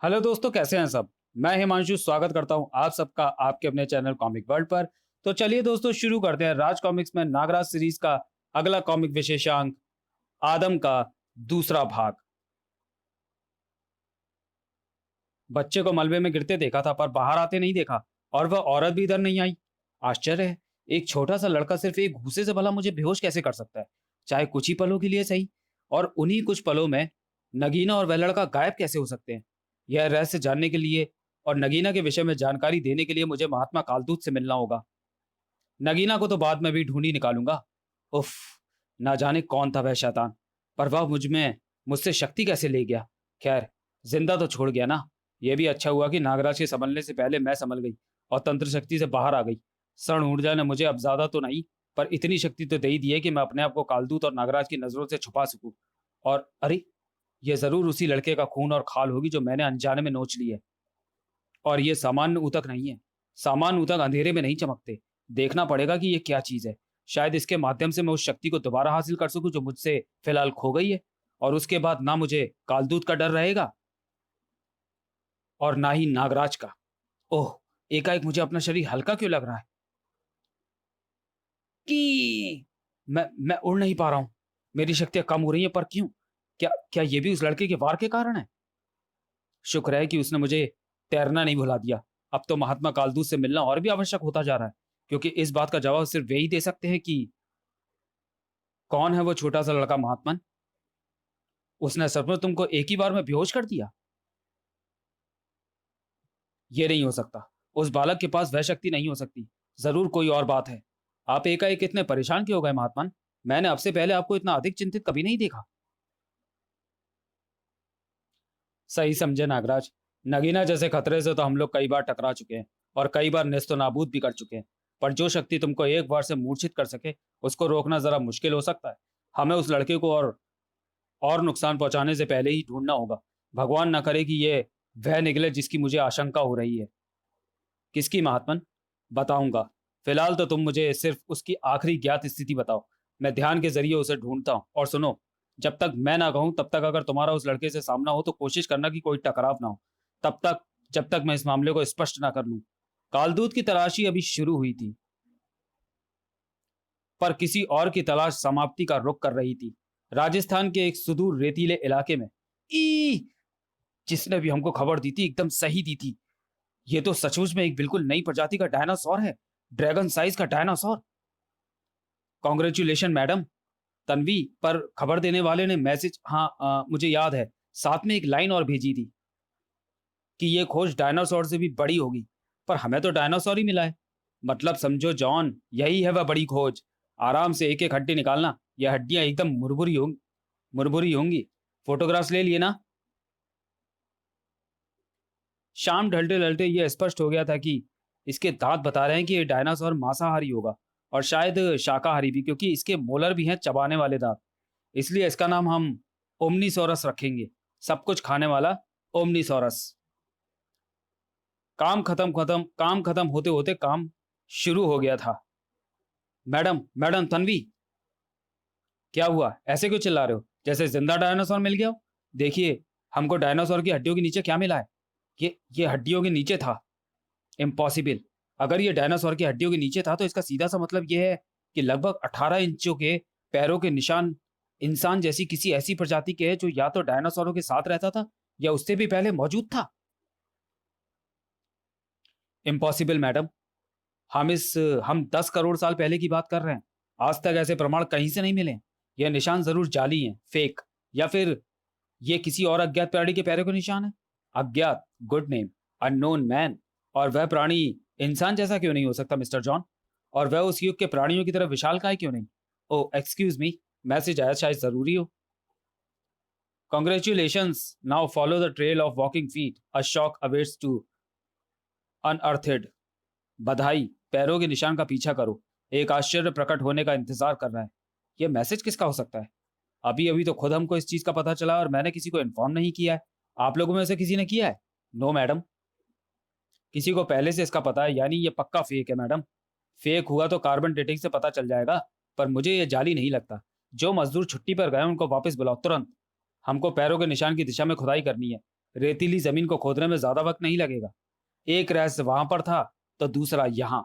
Hello दोस्तों, कैसे हैं सब। मैं हिमांशु स्वागत करता हूं आप सबका आपके अपने चैनल कॉमिक वर्ल्ड पर। तो चलिए दोस्तों, शुरू करते हैं राज कॉमिक्स में नागराज सीरीज का अगला कॉमिक विशेषांक, आदम का दूसरा भाग। बच्चे को मलबे में गिरते देखा था पर बाहर आते नहीं देखा, और वह औरत भी इधर नहीं आई। आश्चर्य है, एक छोटा सा लड़का सिर्फ एक घूसे से भला मुझे बेहोश कैसे कर सकता है, चाहे कुछ ही पलों के लिए सही। और उन्हीं कुछ पलों में नगीना और वह लड़का गायब कैसे हो सकते हैं, यह रहस्य जानने के लिए और नगीना के विषय में जानकारी देने के लिए मुझे महात्मा कालदूत से मिलना होगा। नगीना को तो बाद में भी ढूंढ ही निकालूंगा। उफ, ना जाने कौन था वह शैतान, पर वह मुझसे शक्ति कैसे ले गया। खैर, जिंदा तो छोड़ गया ना। यह भी अच्छा हुआ कि नागराज के संभलने से पहले मैं संभल गई और तंत्र शक्ति से बाहर आ गई। क्षण ऊर्जा ने मुझे अब ज्यादा तो नहीं, पर इतनी शक्ति तो दे ही दी है कि मैं अपने आप को कालदूत और नागराज की नजरों से छुपा सकूं। और अरे, यह जरूर उसी लड़के का खून और खाल होगी जो मैंने अनजाने में नोच ली है। और ये सामान्य ऊतक नहीं है। सामान्य ऊतक अंधेरे में नहीं चमकते। देखना पड़ेगा कि ये क्या चीज है। शायद इसके माध्यम से मैं उस शक्ति को दोबारा हासिल कर सकूं जो मुझसे फिलहाल खो गई है। और उसके बाद ना मुझे कालदूत का डर रहेगा और ना ही नागराज का। ओह, एकाएक मुझे अपना शरीर हल्का क्यों लग रहा है कि मैं उड़ नहीं पा रहा हूं। मेरी शक्तियां कम हो रही हैं, पर क्यों? क्या क्या ये भी उस लड़के के वार के कारण है? शुक्र है कि उसने मुझे तैरना नहीं भुला दिया। अब तो महात्मा कालदूत से मिलना और भी आवश्यक होता जा रहा है, क्योंकि इस बात का जवाब सिर्फ वे ही दे सकते हैं कि कौन है वो छोटा सा लड़का महात्मन। उसने सचमुच तुमको एक ही बार में बेहोश कर दिया? ये नहीं हो सकता। उस बालक के पास वह शक्ति नहीं हो सकती। जरूर कोई और बात है। आप एकाएक इतने परेशान क्यों हो गए महात्मन? मैंने आपसे पहले आपको इतना अधिक चिंतित कभी नहीं देखा। सही समझे नागराज। नगीना जैसे खतरे से तो हम लोग कई बार टकरा चुके हैं और कई बार नेस्तो नाबूद भी कर चुके हैं। पर जो शक्ति तुमको एक बार से मूर्छित कर सके, उसको रोकना जरा मुश्किल हो सकता है। हमें उस लड़के को और नुकसान पहुंचाने से पहले ही ढूंढना होगा। भगवान न करे कि ये वह निकले जिसकी मुझे आशंका हो रही है। किसकी महात्मन? बताऊंगा। फिलहाल तो तुम मुझे सिर्फ उसकी आखिरी ज्ञात स्थिति बताओ। मैं ध्यान के जरिए उसे ढूंढता हूँ। और सुनो, जब तक मैं ना कहूं तब तक अगर तुम्हारा उस लड़के से सामना हो तो कोशिश करना कि कोई टकराव ना हो। तब तक, जब तक मैं इस मामले को स्पष्ट ना कर लूं। कालदूत की तलाशी अभी शुरू हुई थी, पर किसी और की तलाश समाप्ति का रुख कर रही थी। राजस्थान के एक सुदूर रेतीले इलाके में। ई जिसने भी हमको खबर दी थी एकदम सही दी थी। ये तो सचमुच में एक बिल्कुल नई प्रजाति का डायनासोर है। ड्रैगन साइज का डायनासोर। Congratulation madam. तन्वी पर खबर देने वाले ने मैसेज, हाँ मुझे याद है, साथ में एक लाइन और भेजी थी कि ये खोज डायनासोर से भी बड़ी होगी। पर हमें तो डायनासोर ही मिला है। मतलब समझो जॉन, यही है वह बड़ी खोज। आराम से एक एक हड्डी निकालना। यह हड्डियां एकदम मुरमुरी होंगी। फोटोग्राफ्स ले लिए ना? शाम ढलते ढलते यह स्पष्ट हो गया था कि इसके दांत बता रहे हैं कि ये डायनासोर मांसाहारी होगा, और शायद शाकाहारी भी, क्योंकि इसके मोलर भी हैं चबाने वाले दांत। इसलिए इसका नाम हम ओमनीसोरस रखेंगे। सब कुछ खाने वाला ओमनीसोरस। काम खत्म होते होते काम शुरू हो गया था। मैडम, मैडम तन्वी, क्या हुआ? ऐसे क्यों चिल्ला रहे हो जैसे जिंदा डायनासोर मिल गया हो? देखिए, हमको डायनासोर की हड्डियों के नीचे क्या मिला है। ये हड्डियों के नीचे था। इम्पॉसिबल। अगर ये डायनासोर की हड्डियों के नीचे था तो इसका सीधा सा मतलब यह है कि लगभग 18 इंचों के पैरों के निशान इंसान जैसी किसी ऐसी प्रजाति के हैं जो या तो डायनासोरों के साथ रहता था या उससे भी पहले मौजूद था। Impossible madam. हम 10 करोड़ साल पहले की बात कर रहे हैं। आज तक ऐसे प्रमाण कहीं से नहीं मिले। यह निशान जरूर जाली हैं, फेक, या फिर ये किसी और अज्ञात प्राणी के पैरों के निशान है। अज्ञात, गुड नेम, अननोन मैन। और वह प्राणी इंसान जैसा क्यों नहीं हो सकता मिस्टर जॉन? और वह उस युग के प्राणियों की तरह विशालकाय क्यों नहीं? ओ एक्सक्यूज मी, मैसेज आया, शायद जरूरी हो। Congratulations, now follow the trail of walking feet, a shock awaits to unearthed. बधाई, पैरों के निशान का पीछा करो, एक आश्चर्य प्रकट होने का इंतजार कर रहा है। यह मैसेज किसका हो सकता है? अभी अभी तो खुद हमको इस चीज का पता चला और मैंने किसी को इन्फॉर्म नहीं किया है। आप लोगों में से किसी ने किया है? No madam. किसी को पहले से इसका पता है, यानी ये पक्का फेक है मैडम। फेक हुआ तो कार्बन डेटिंग से पता चल जाएगा, पर मुझे ये जाली नहीं लगता। जो मजदूर छुट्टी पर गए उनको वापस बुलाओ तुरंत। हमको पैरों के निशान की दिशा में खुदाई करनी है। रेतीली जमीन को खोदने में ज्यादा वक्त नहीं लगेगा। एक रहस्य वहां पर था, तो दूसरा यहाँ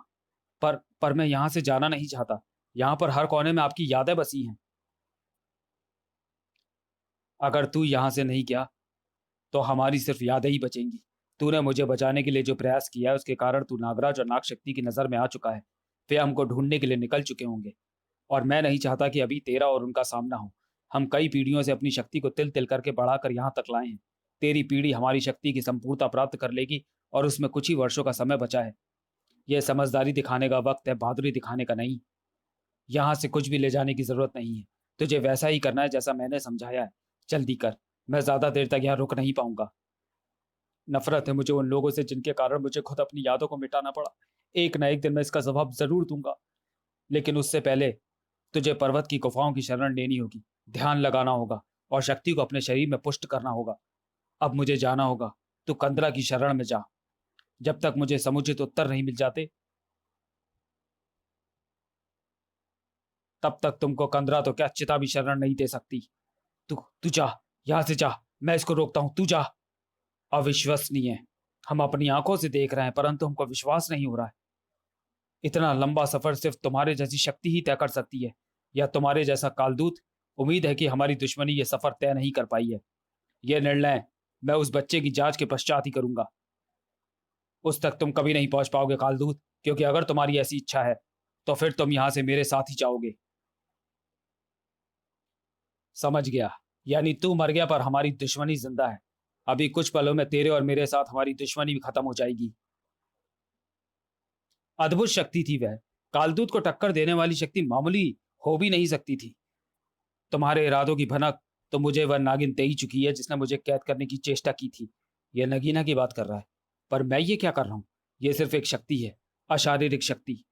पर मैं यहाँ से जाना नहीं चाहता। यहाँ पर हर कोने में आपकी यादें बसी हैं। अगर तू यहाँ से नहीं गया तो हमारी सिर्फ यादें ही बचेंगी। तूने मुझे बचाने के लिए जो प्रयास किया है उसके कारण तू नागराज और नाग शक्ति की नजर में आ चुका है। वे हमको ढूंढने के लिए निकल चुके होंगे, और मैं नहीं चाहता कि अभी तेरा और उनका सामना हो। हम कई पीढ़ियों से अपनी शक्ति को तिल तिल करके बढ़ाकर यहाँ तक लाए हैं। तेरी पीढ़ी हमारी शक्ति की संपूर्णता प्राप्त कर लेगी, और उसमें कुछ ही वर्षों का समय बचा है। यह समझदारी दिखाने का वक्त है, बहादुरी दिखाने का नहीं। यहाँ से कुछ भी ले जाने की जरूरत नहीं है। तुझे वैसा ही करना है जैसा मैंने समझाया है। जल्दी कर, मैं ज्यादा देर तक यहाँ रुक नहीं पाऊंगा। नफरत है मुझे उन लोगों से जिनके कारण मुझे खुद अपनी यादों को मिटाना पड़ा। एक ना एक दिन मैं इसका जवाब जरूर दूंगा, लेकिन उससे पहले तुझे पर्वत की गुफाओं की शरण लेनी होगी, ध्यान लगाना होगा और शक्ति को अपने शरीर में पुष्ट करना होगा। अब मुझे जाना होगा। तू कंदरा की शरण में जा। जब तक मुझे समुचित उत्तर नहीं मिल जाते, तब तक तुमको कंदरा तो क्या चिता भी शरण नहीं दे सकती। तू तू जा, यहां से जा। मैं इसको रोकता हूं, तू जा। अविश्वसनीय। हम अपनी आंखों से देख रहे हैं, परंतु हमको विश्वास नहीं हो रहा है। इतना लंबा सफर सिर्फ तुम्हारे जैसी शक्ति ही तय कर सकती है, या तुम्हारे जैसा कालदूत। उम्मीद है कि हमारी दुश्मनी ये सफर तय नहीं कर पाई है। यह निर्णय मैं उस बच्चे की जांच के पश्चात ही करूंगा। उस तक तुम कभी नहीं पहुंच पाओगे कालदूत, क्योंकि अगर तुम्हारी ऐसी इच्छा है तो फिर तुम यहां से मेरे साथ ही जाओगे। समझ गया। यानी तू मर गया पर हमारी दुश्मनी जिंदा है। अभी कुछ पलों में तेरे और मेरे साथ हमारी दुश्मनी भी खत्म हो जाएगी। अद्भुत शक्ति थी वह। कालदूत को टक्कर देने वाली शक्ति मामूली हो भी नहीं सकती थी। तुम्हारे इरादों की भनक तो मुझे वह नागिन दे ही चुकी है जिसने मुझे कैद करने की चेष्टा की थी। यह नगीना की बात कर रहा है, पर मैं ये क्या कर रहा हूं? यह सिर्फ एक शक्ति है, अशारीरिक शक्ति।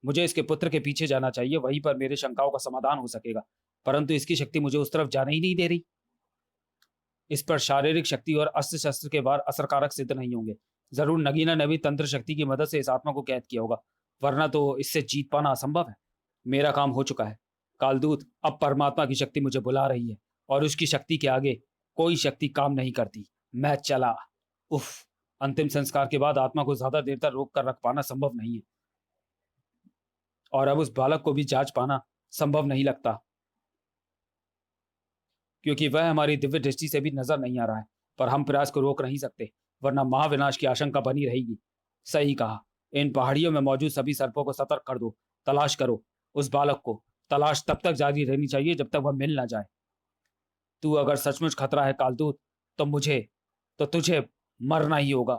मुझे इसके पुत्र के पीछे जाना चाहिए, वहीं पर मेरे शंकाओं का समाधान हो सकेगा। परंतु इसकी शक्ति मुझे उस तरफ जाने ही नहीं दे रही। इस पर शारीरिक शक्ति और अस्त्र शस्त्र के वार असरकारक सिद्ध नहीं होंगे। जरूर नगीना ने भी तंत्र शक्ति की मदद से इस आत्मा को कैद किया होगा, वरना तो इससे जीत पाना असंभव है। मेरा काम हो चुका है कालदूत। अब परमात्मा की शक्ति मुझे बुला रही है, और उसकी शक्ति के आगे कोई शक्ति काम नहीं करती। मैं चला। उफ। अंतिम संस्कार के बाद आत्मा को ज्यादा देर तक रोक कर रख पाना संभव नहीं है, और अब उस बालक को भी जांच पाना संभव नहीं लगता, क्योंकि वह हमारी दिव्य दृष्टि से भी नजर नहीं आ रहा है। पर हम प्रयास को रोक नहीं सकते, वरना महाविनाश की आशंका बनी रहेगी। सही कहा। इन पहाड़ियों में मौजूद सभी सर्पों को सतर्क कर दो। तलाश करो उस बालक को। तलाश तब तक जारी रहनी चाहिए जब तक वह मिल ना जाए। तू अगर सचमुच खतरा है कालदूत, तो तुझे मरना ही होगा।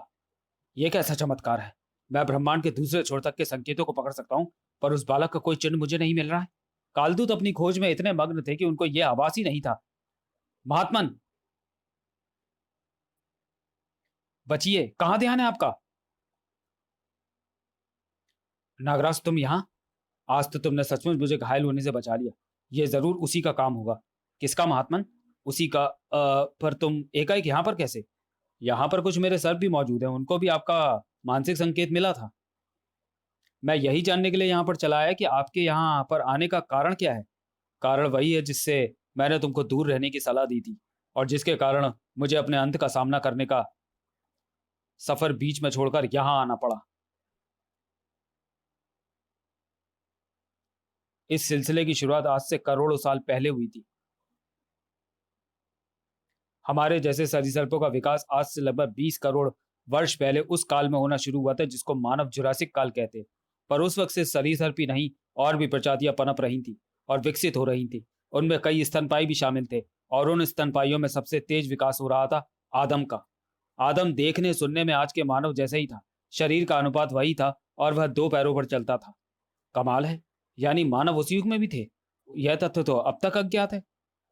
यह कैसा चमत्कार है! मैं ब्रह्मांड के दूसरे छोर तक के संकेतों को पकड़ सकता हूं, पर उस बालक का कोई चिन्ह मुझे नहीं मिल रहा है। कालदूत अपनी खोज में इतने मग्न थे कि उनको यह आभास ही नहीं था। महात्मन, बचिए, कहां ध्यान है आपका? नागराज, तुम यहां? आज तो तुमने सचमुच मुझे घायल होने से बचा लिया। यह जरूर उसी का काम होगा। किसका महात्मन? उसी का। पर तुम एकाएक यहां पर कैसे? यहां पर कुछ मेरे सर भी मौजूद हैं, उनको भी आपका मानसिक संकेत मिला था। मैं यही जानने के लिए यहां पर चला आया कि आपके यहां पर आने का कारण क्या है। कारण वही है जिससे मैंने तुमको दूर रहने की सलाह दी थी, और जिसके कारण मुझे अपने अंत का सामना करने का सफर बीच में छोड़कर यहां आना पड़ा। इस सिलसिले की शुरुआत आज से करोड़ों साल पहले हुई थी। हमारे जैसे सरीसृपों का विकास आज से लगभग 20 करोड़ वर्ष पहले उस काल में होना शुरू हुआ था जिसको मानव जुरासिक काल कहते हैं। पर उस वक्त से सरीसृप ही नहीं, और भी प्रजातियां पनप रही थी और विकसित हो रही थी। उनमें कई स्तनपायी भी शामिल थे, और उन स्तनपाइयों में सबसे तेज विकास हो रहा था आदम का। आदम देखने सुनने में आज के मानव जैसे ही था। शरीर का अनुपात वही था, और वह 2 पैरों पर चलता था। कमाल है, यानी मानव उस युग में भी थे। यह तथ्य तो अब तक अज्ञात है।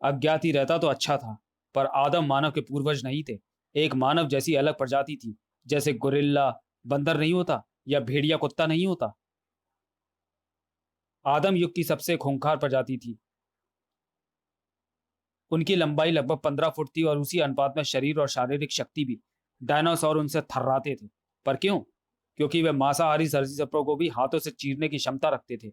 अज्ञात ही रहता तो अच्छा था। पर आदम मानव के पूर्वज नहीं थे। एक मानव जैसी अलग प्रजाति थी, जैसे गोरिल्ला बंदर नहीं होता, या भेड़िया कुत्ता नहीं होता। आदम युग की सबसे खूंखार प्रजाति थी। उनकी लंबाई लगभग 15 फुट थी, और उसी अनुपात में शरीर और शारीरिक शक्ति भी। डायनासोर उनसे थर्राते थे। पर क्यों? क्योंकि वे मांसाहारी सरीसृपों को भी हाथों से चीरने की क्षमता रखते थे।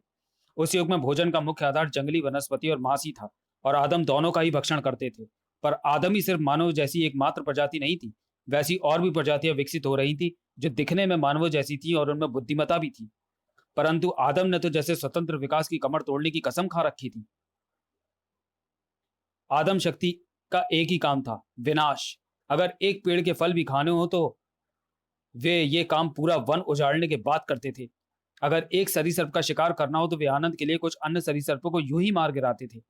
उस युग में भोजन का मुख्य आधार जंगली वनस्पति और मांस ही था, और आदम दोनों का ही भक्षण करते थे। पर आदम ही सिर्फ मानव जैसी एकमात्र प्रजाति नहीं थी वैसी और भी प्रजातियां विकसित हो रही थी जो दिखने में मानवों जैसी थी और उनमें बुद्धिमत्ता भी थी। परंतु आदम ने तो जैसे स्वतंत्र विकास की कमर तोड़ने की कसम खा रखी थी। आदम शक्ति का एक ही काम था, विनाश। अगर एक पेड़ के फल भी खाने हो तो वे ये काम पूरा वन उजाड़ने के बाद करते थे। अगर एक सरीसृप का शिकार करना हो तो वे आनंद के लिए कुछ अन्य सरीसृपों को यूं ही मार गिराते थे।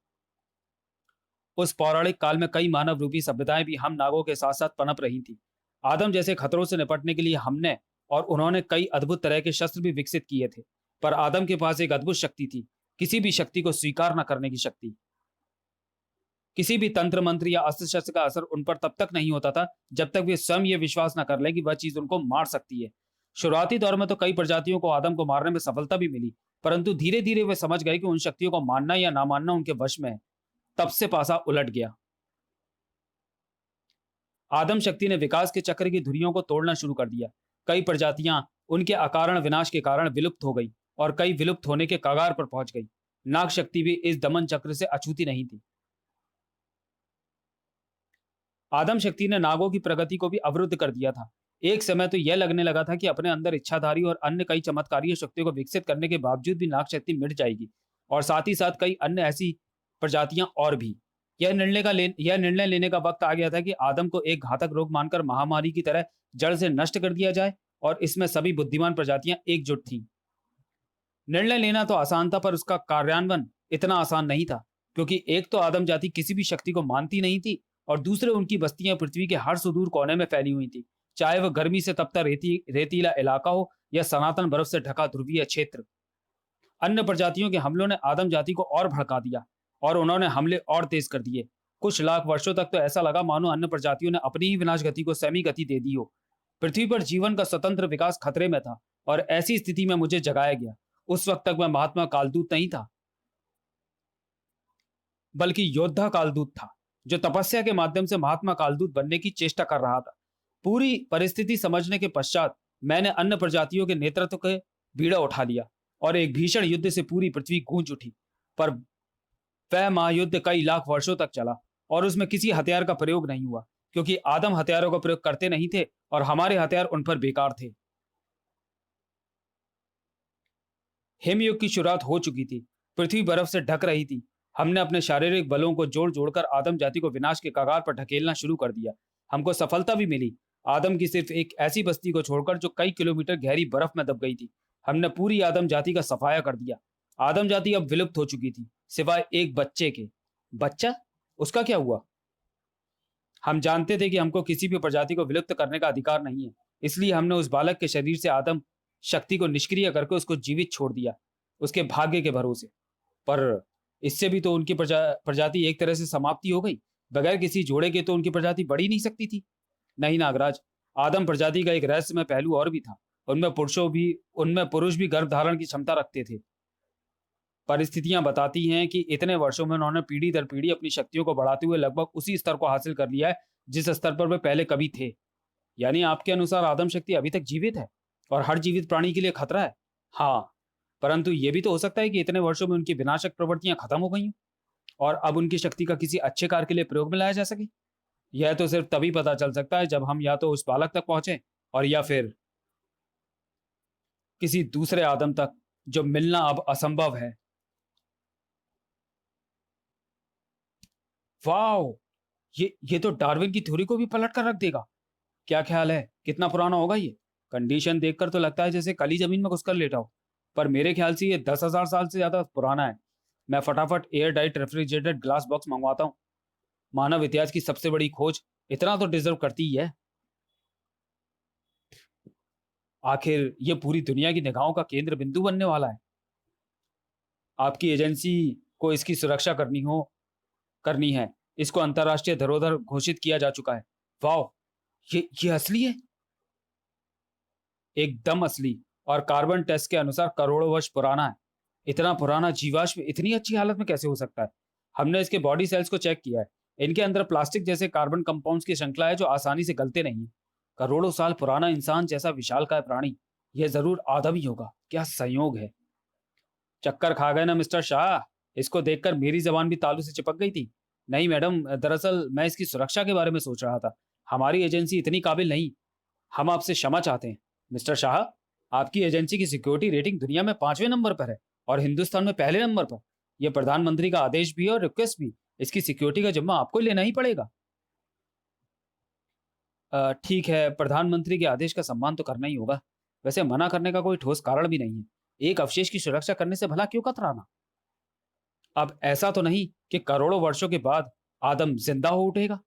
उस पौराणिक काल में कई मानव रूपी सभ्यताएं भी हम नागों के साथ साथ पनप रही थी। आदम जैसे खतरों से निपटने के लिए हमने और उन्होंने कई अद्भुत तरह के शस्त्र भी विकसित किए थे। पर आदम के पास एक अद्भुत शक्ति थी, किसी भी शक्ति को स्वीकार न करने की शक्ति। किसी भी तंत्र मंत्र या अस्त्र शस्त्र का असर उन पर तब तक नहीं होता था जब तक वे स्वयं ये विश्वास न कर लें कि वह चीज उनको मार सकती है। शुरुआती दौर में तो कई प्रजातियों को आदम को मारने में सफलता भी मिली, परंतु धीरे धीरे वे समझ गए कि उन शक्तियों को मानना या ना मानना उनके वश में है। तब से पासा उलट गया। आदम शक्ति ने विकास के चक्र की धुरियों को तोड़ना शुरू कर दिया। कई प्रजातियां उनके अकारण विनाश के कारण विलुप्त हो गई और कई विलुप्त होने के कगार पर पहुंच गई। नाग शक्ति भी इस दमन चक्र से अछूती नहीं थी। आदम शक्ति ने नागों की प्रगति को भी अवरुद्ध कर दिया था। एक समय तो यह लगने लगा था कि अपने अंदर इच्छाधारी और अन्य कई चमत्कारी शक्तियों को विकसित करने के बावजूद भी नाग शक्ति मिट जाएगी, और साथ ही साथ कई अन्य ऐसी प्रजातियां और भी। यह निर्णय लेने का वक्त आ गया था कि आदम को एक घातक रोग मानकर महामारी की तरह जड़ से नष्ट कर दिया जाए, और इसमें सभी बुद्धिमान प्रजातियां एकजुट थीं। निर्णय लेना तो आसान था, पर उसका कार्यान्वयन इतना आसान नहीं था, क्योंकि एक तो आदम जाति किसी भी शक्ति को मानती नहीं थी, और दूसरे उनकी बस्तियां पृथ्वी के हर सुदूर कोने में फैली हुई थी, चाहे वह गर्मी से तपता रेतीला इलाका हो या सनातन बर्फ से ढका ध्रुवीय क्षेत्र। अन्य प्रजातियों के हमलों ने आदम जाति को और भड़का दिया, और उन्होंने हमले और तेज कर दिए। कुछ लाख वर्षों तक तो ऐसा लगा मानो अन्य प्रजातियों ने अपनी ही विनाश गति को सेमी गति दे दी हो। पृथ्वी पर जीवन का स्वतंत्र विकास खतरे में था, और ऐसी स्थिति में मुझे जगाया गया। उस वक्त तक मैं महात्मा कालदूत नहीं था, बल्कि योद्धा कालदूत था, जो तपस्या के माध्यम से महात्मा कालदूत बनने की चेष्टा कर रहा था। पूरी परिस्थिति समझने के पश्चात मैंने अन्य प्रजातियों के नेतृत्व के बीड़ा उठा लिया, और एक भीषण युद्ध से पूरी पृथ्वी गूंज उठी। पर वह महायुद्ध कई लाख वर्षों तक चला, और उसमें किसी हथियार का प्रयोग नहीं हुआ, क्योंकि आदम हथियारों का प्रयोग करते नहीं थे और हमारे हथियार उन पर बेकार थे। हिमयुग की शुरुआत हो चुकी थी। पृथ्वी बर्फ से ढक रही थी। हमने अपने शारीरिक बलों को जोड़ जोड़कर आदम जाति को विनाश के कगार पर ढकेलना शुरू कर दिया। हमको सफलता भी मिली। आदम की सिर्फ एक ऐसी बस्ती को छोड़कर जो कई किलोमीटर गहरी बर्फ में दब गई थी, हमने पूरी आदम जाति का सफाया कर दिया। आदम जाति अब विलुप्त हो चुकी थी, सिवाय एक बच्चे के। बच्चा? उसका क्या हुआ? हम जानते थे कि हमको किसी भी प्रजाति को विलुप्त करने का अधिकार नहीं है, इसलिए हमने उस बालक के शरीर से आदम शक्ति को निष्क्रिय करके उसको जीवित छोड़ दिया, उसके भाग्य के भरोसे। पर इससे भी तो उनकी प्रजाति एक तरह से समाप्ति हो गई। बगैर किसी जोड़े के तो उनकी प्रजाति बढ़ ही नहीं सकती थी। नहीं नागराज, आदम प्रजाति का एक रहस्यमय पहलू और भी था। उनमें पुरुष भी गर्भ धारण की क्षमता रखते थे। परिस्थितियां बताती हैं कि इतने वर्षों में उन्होंने पीढ़ी दर पीढ़ी अपनी शक्तियों को बढ़ाते हुए लगभग उसी स्तर को हासिल कर लिया है जिस स्तर पर वे पहले कभी थे। यानी आपके अनुसार आदम शक्ति अभी तक जीवित है और हर जीवित प्राणी के लिए खतरा है। हाँ, परंतु यह भी तो हो सकता है कि इतने वर्षों में उनकी विनाशक प्रवृत्तियां खत्म हो गई हों और अब उनकी शक्ति का किसी अच्छे कार्य के लिए प्रयोग में लाया जा सके। यह तो सिर्फ तभी पता चल सकता है जब हम या तो उस बालक तक पहुंचे, और या फिर किसी दूसरे आदम तक, जो मिलना अब असंभव है। वाओ! ये तो डार्विन की थ्योरी को भी पलट कर रख देगा। क्या ख्याल है, कितना पुराना होगा ये? कंडीशन देखकर तो लगता है जैसे कल ही जमीन में घुसकर लेटा हो, पर मेरे ख्याल से ये 10,000 साल से ज्यादा पुराना है। मैं फटाफट air tight refrigerated glass box मंगवाता हूँ। मानव इतिहास की सबसे बड़ी खोज इतना तो डिजर्व करती ही है। आखिर ये पूरी दुनिया की निगाहों का केंद्र बिंदु बनने वाला है। आपकी एजेंसी को इसकी सुरक्षा करनी है। इसको अंतरराष्ट्रीय धरोहर घोषित किया जा चुका है। वाओ! ये असली है? एकदम असली, और कार्बन टेस्ट के अनुसार करोड़ों वर्ष पुराना है। इतना पुराना जीवाश्म इतनी अच्छी हालत में कैसे हो सकता है? हमने इसके बॉडी सेल्स को चेक किया है। इनके अंदर प्लास्टिक जैसे कार्बन कंपाउंड्स की श्रृंखला है जो आसानी से गलते नहीं है। करोड़ों साल पुराना इंसान जैसा विशालकाय प्राणी, यह जरूर आदम ही होगा। क्या संयोग है! चक्कर खा गए ना मिस्टर शाह? इसको देखकर मेरी जबान भी तालू से चिपक गई थी। नहीं मैडम, दरअसल मैं इसकी सुरक्षा के बारे में सोच रहा था। हमारी एजेंसी इतनी काबिल नहीं। हम आपसे क्षमा चाहते हैं मिस्टर शाह। आपकी एजेंसी की सिक्योरिटी रेटिंग दुनिया में 5वें नंबर पर है और हिंदुस्तान में पहले नंबर पर। यह प्रधानमंत्री का आदेश भी है और रिक्वेस्ट भी। इसकी सिक्योरिटी का जिम्मा आपको लेना ही पड़ेगा। ठीक है, प्रधानमंत्री के आदेश का सम्मान तो करना ही होगा। वैसे मना करने का कोई ठोस कारण भी नहीं है। एक अवशेष की सुरक्षा करने से भला क्यों कतराना? अब ऐसा तो नहीं कि करोड़ों वर्षों के बाद आदम जिंदा हो उठेगा।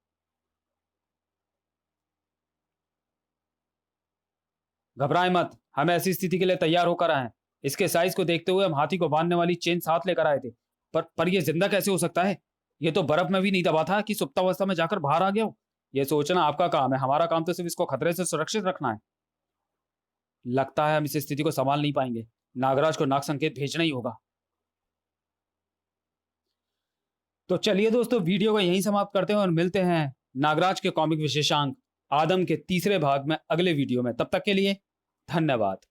घबराएं मत, हम ऐसी स्थिति के लिए तैयार होकर आए हैं। इसके साइज को देखते हुए हम हाथी को बांधने वाली चेन साथ लेकर आए थे। पर यह जिंदा कैसे हो सकता है? ये तो बर्फ में भी नहीं दबा था कि सुप्तावस्था में जाकर बाहर आ गया हो। यह सोचना आपका काम है, हमारा काम तो सिर्फ इसको खतरे से सुरक्षित रखना है। लगता है हम इस स्थिति को संभाल नहीं पाएंगे। नागराज को नाग संकेत भेजना ही होगा। तो चलिए दोस्तों, वीडियो को यहीं समाप्त करते हैं और मिलते हैं नागराज के कॉमिक विशेषांक आदम के तीसरे भाग में अगले वीडियो में। तब तक के लिए धन्यवाद।